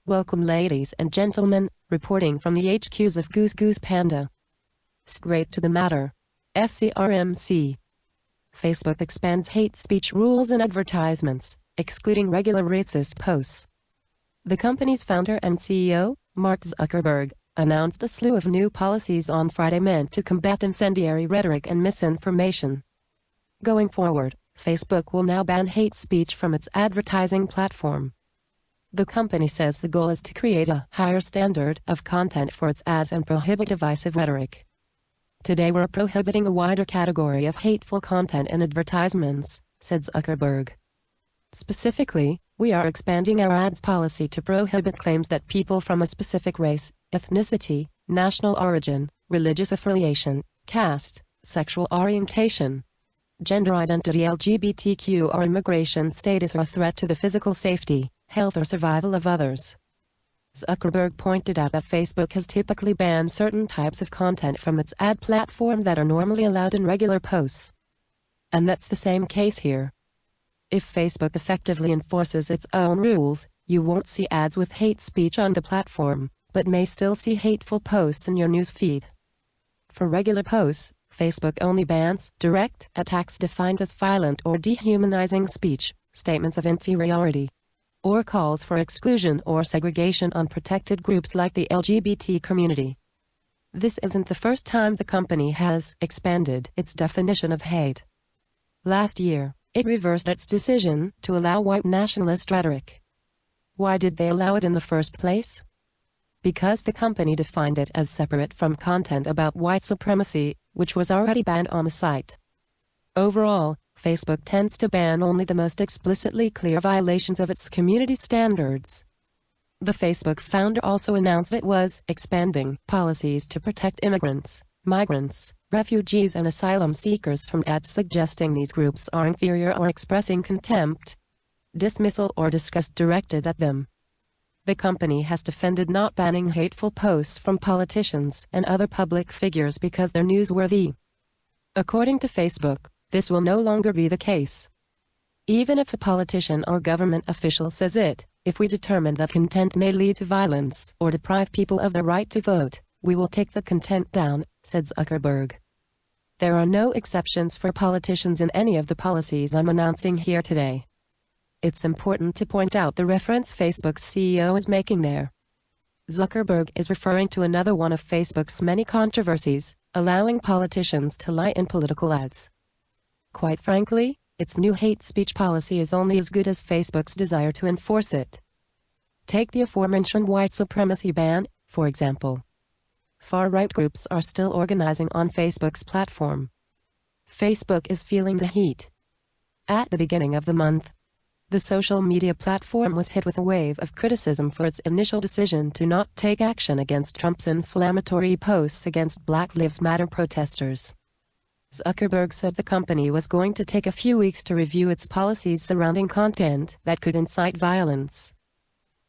Welcome ladies and gentlemen, reporting from the HQs of GooseGoosePanda. Straight to the matter. FCRMC. Facebook expands hate speech rules and advertisements, excluding regular racist posts. The company's founder and CEO, Mark Zuckerberg, announced a slew of new policies on Friday meant to combat incendiary rhetoric and misinformation. Going forward, Facebook will now ban hate speech from its advertising platform. The company says the goal is to create a higher standard of content for its ads and prohibit divisive rhetoric. Today we're prohibiting a wider category of hateful content in advertisements, said Zuckerberg. Specifically, we are expanding our ads policy to prohibit claims that people from a specific race, ethnicity, national origin, religious affiliation, caste, sexual orientation, gender identity, LGBTQ or immigration status are a threat to the physical safety, health or survival of others. Zuckerberg pointed out that Facebook has typically banned certain types of content from its ad platform that are normally allowed in regular posts. And that's the same case here. If Facebook effectively enforces its own rules, you won't see ads with hate speech on the platform, but may still see hateful posts in your news feed. For regular posts, Facebook only bans direct attacks defined as violent or dehumanizing speech, statements of inferiority, or calls for exclusion or segregation on protected groups like the LGBT community. This isn't the first time the company has expanded its definition of hate. Last year, it reversed its decision to allow white nationalist rhetoric. Why did they allow it in the first place? Because the company defined it as separate from content about white supremacy, which was already banned on the site. Overall, Facebook tends to ban only the most explicitly clear violations of its community standards. The Facebook founder also announced it was expanding policies to protect immigrants, migrants, refugees and asylum seekers from ads suggesting these groups are inferior or expressing contempt, dismissal or disgust directed at them. The company has defended not banning hateful posts from politicians and other public figures because they're newsworthy. According to Facebook, this will no longer be the case. Even if a politician or government official says it, if we determine that content may lead to violence or deprive people of their right to vote, we will take the content down, said Zuckerberg. There are no exceptions for politicians in any of the policies I'm announcing here today. It's important to point out the reference Facebook's CEO is making there. Zuckerberg is referring to another one of Facebook's many controversies, allowing politicians to lie in political ads. Quite frankly, its new hate speech policy is only as good as Facebook's desire to enforce it. Take the aforementioned white supremacy ban, for example. Far-right groups are still organizing on Facebook's platform. Facebook is feeling the heat. At the beginning of the month, the social media platform was hit with a wave of criticism for its initial decision to not take action against Trump's inflammatory posts against Black Lives Matter protesters. Zuckerberg said the company was going to take a few weeks to review its policies surrounding content that could incite violence.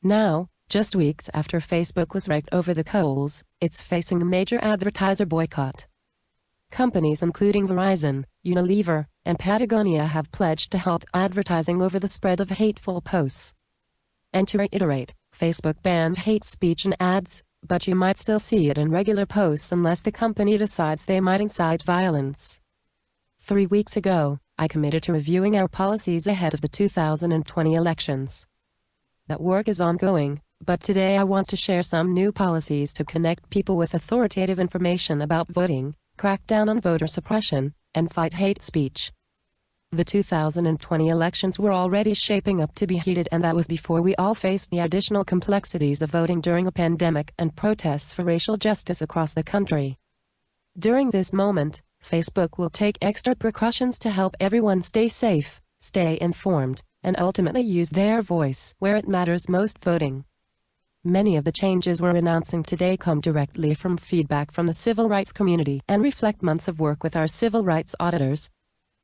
Now, just weeks after Facebook was raked over the coals, it's facing a major advertiser boycott. Companies including Verizon, Unilever, and Patagonia have pledged to halt advertising over the spread of hateful posts. And to reiterate, Facebook banned hate speech in ads, but you might still see it in regular posts unless the company decides they might incite violence. 3 weeks ago, I committed to reviewing our policies ahead of the 2020 elections. That work is ongoing, but today I want to share some new policies to connect people with authoritative information about voting, crack down on voter suppression, and fight hate speech. The 2020 elections were already shaping up to be heated, and that was before we all faced the additional complexities of voting during a pandemic and protests for racial justice across the country. During this moment, Facebook will take extra precautions to help everyone stay safe, stay informed, and ultimately use their voice where it matters most: voting. Many of the changes we're announcing today come directly from feedback from the civil rights community and reflect months of work with our civil rights auditors,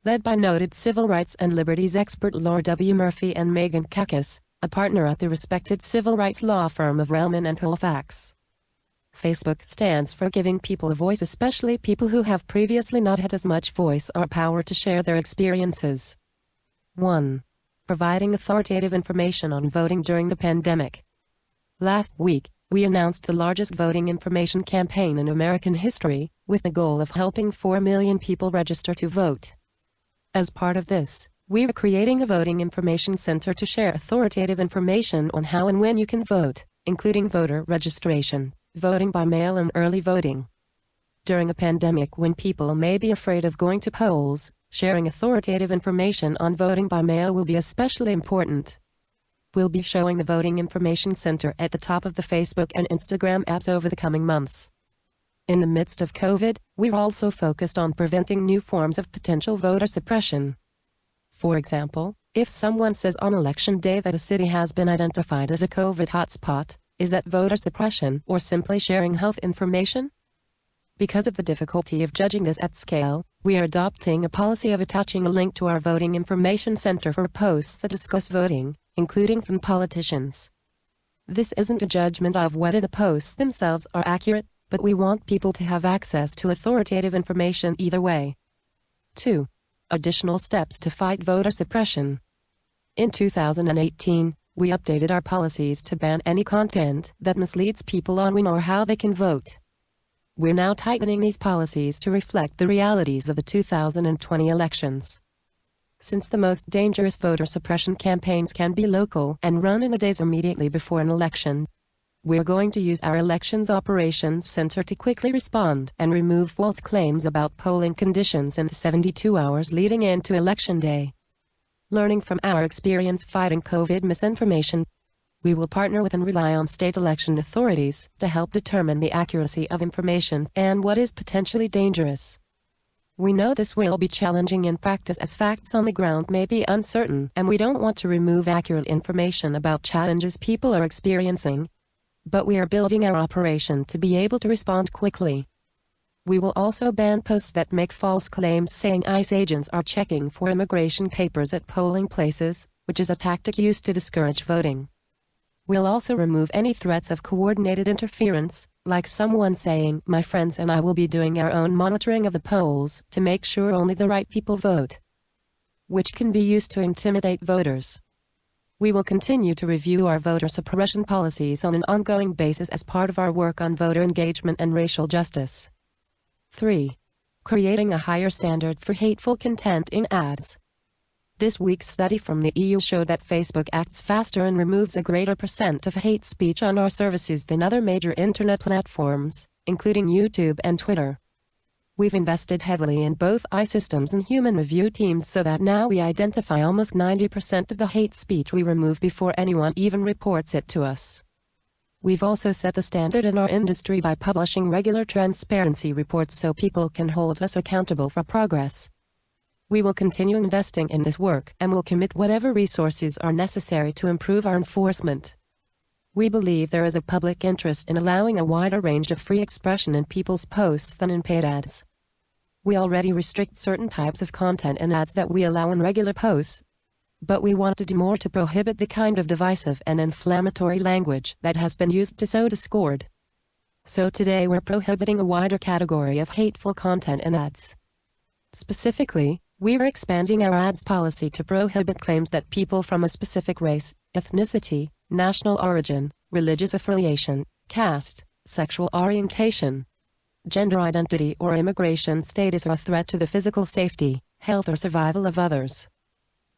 led by noted civil rights and liberties expert Laura W. Murphy and Megan Kakis, a partner at the respected civil rights law firm of Relman and Halifax. Facebook stands for giving people a voice, especially people who have previously not had as much voice or power to share their experiences. 1. Providing authoritative information on voting during the pandemic. Last week, we announced the largest voting information campaign in American history, with the goal of helping 4 million people register to vote. As part of this, we are creating a voting information center to share authoritative information on how and when you can vote, including voter registration, voting by mail and early voting. During a pandemic when people may be afraid of going to polls, sharing authoritative information on voting by mail will be especially important. We'll be showing the Voting Information Center at the top of the Facebook and Instagram apps over the coming months. In the midst of COVID, we're also focused on preventing new forms of potential voter suppression. For example, if someone says on election day that a city has been identified as a COVID hotspot, is that voter suppression or simply sharing health information? Because of the difficulty of judging this at scale, we are adopting a policy of attaching a link to our Voting Information Center for posts that discuss voting, including from politicians. This isn't a judgment of whether the posts themselves are accurate, but we want people to have access to authoritative information either way. 2. Additional steps to fight voter suppression. In 2018, we updated our policies to ban any content that misleads people on when or how they can vote. We're now tightening these policies to reflect the realities of the 2020 elections. Since the most dangerous voter suppression campaigns can be local and run in the days immediately before an election, we're going to use our Elections Operations Center to quickly respond and remove false claims about polling conditions in the 72 hours leading into Election Day. Learning from our experience fighting COVID misinformation, we will partner with and rely on state election authorities to help determine the accuracy of information and what is potentially dangerous. We know this will be challenging in practice as facts on the ground may be uncertain, and we don't want to remove accurate information about challenges people are experiencing. But we are building our operation to be able to respond quickly. We will also ban posts that make false claims saying ICE agents are checking for immigration papers at polling places, which is a tactic used to discourage voting. We'll also remove any threats of coordinated interference, like someone saying, "My friends and I will be doing our own monitoring of the polls to make sure only the right people vote," which can be used to intimidate voters. We will continue to review our voter suppression policies on an ongoing basis as part of our work on voter engagement and racial justice. 3. Creating a higher standard for hateful content in ads. This week's study from the EU showed that Facebook acts faster and removes a greater percent of hate speech on our services than other major internet platforms, including YouTube and Twitter. We've invested heavily in both AI systems and human review teams so that now we identify almost 90% of the hate speech we remove before anyone even reports it to us. We've also set the standard in our industry by publishing regular transparency reports so people can hold us accountable for progress. We will continue investing in this work and will commit whatever resources are necessary to improve our enforcement. We believe there is a public interest in allowing a wider range of free expression in people's posts than in paid ads. We already restrict certain types of content in ads that we allow in regular posts, but we want to do more to prohibit the kind of divisive and inflammatory language that has been used to sow discord. So today we're prohibiting a wider category of hateful content in ads. Specifically, we are expanding our ads policy to prohibit claims that people from a specific race, ethnicity, national origin, religious affiliation, caste, sexual orientation, gender identity or immigration status are a threat to the physical safety, health or survival of others.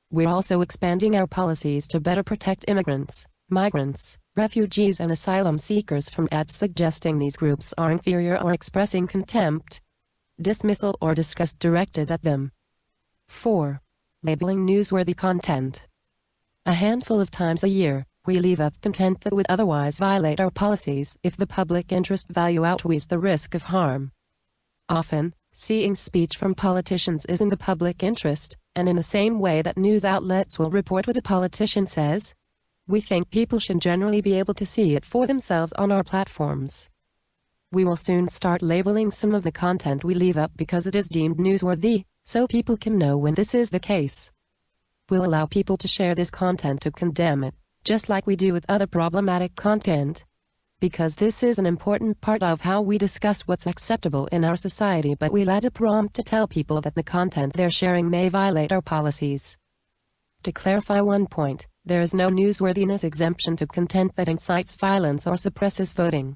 We're also expanding our policies to better protect immigrants, migrants, refugees and asylum seekers from ads suggesting these groups are inferior or expressing contempt, dismissal or disgust directed at them. 4. Labeling newsworthy content. A handful of times a year, we leave up content that would otherwise violate our policies if the public interest value outweighs the risk of harm. Often, seeing speech from politicians is in the public interest, and in the same way that news outlets will report what a politician says, we think people should generally be able to see it for themselves on our platforms. We will soon start labeling some of the content we leave up because it is deemed newsworthy, so people can know when this is the case. We'll allow people to share this content to condemn it, just like we do with other problematic content, because this is an important part of how we discuss what's acceptable in our society, but we'll add a prompt to tell people that the content they're sharing may violate our policies. To clarify one point, There is no newsworthiness exemption to content that incites violence or suppresses voting.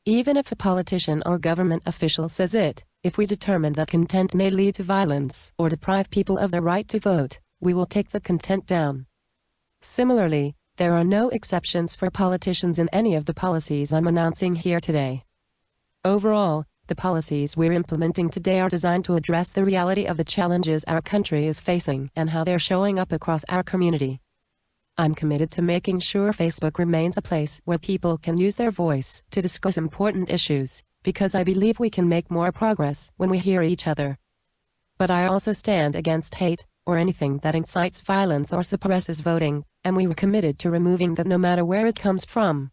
Even if a politician or government official says it, if we determine that content may lead to violence or deprive people of their right to vote, we will take the content down. Similarly, there are no exceptions for politicians in any of the policies I'm announcing here today. Overall, the policies we're implementing today are designed to address the reality of the challenges our country is facing and how they're showing up across our community. I'm committed to making sure Facebook remains a place where people can use their voice to discuss important issues, because I believe we can make more progress when we hear each other. But I also stand against hate, or anything that incites violence or suppresses voting, and we are committed to removing that no matter where it comes from.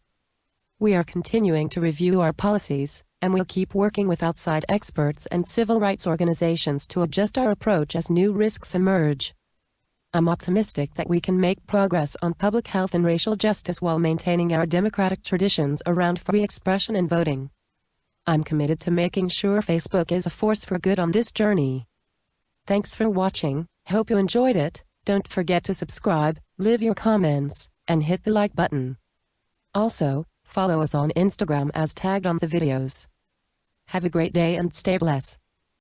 We are continuing to review our policies, and we'll keep working with outside experts and civil rights organizations to adjust our approach as new risks emerge. I'm optimistic that we can make progress on public health and racial justice while maintaining our democratic traditions around free expression and voting. I'm committed to making sure Facebook is a force for good on this journey. Thanks for watching, hope you enjoyed it. Don't forget to subscribe, leave your comments, and hit the like button. Also, follow us on Instagram as tagged on the videos. Have a great day and stay blessed.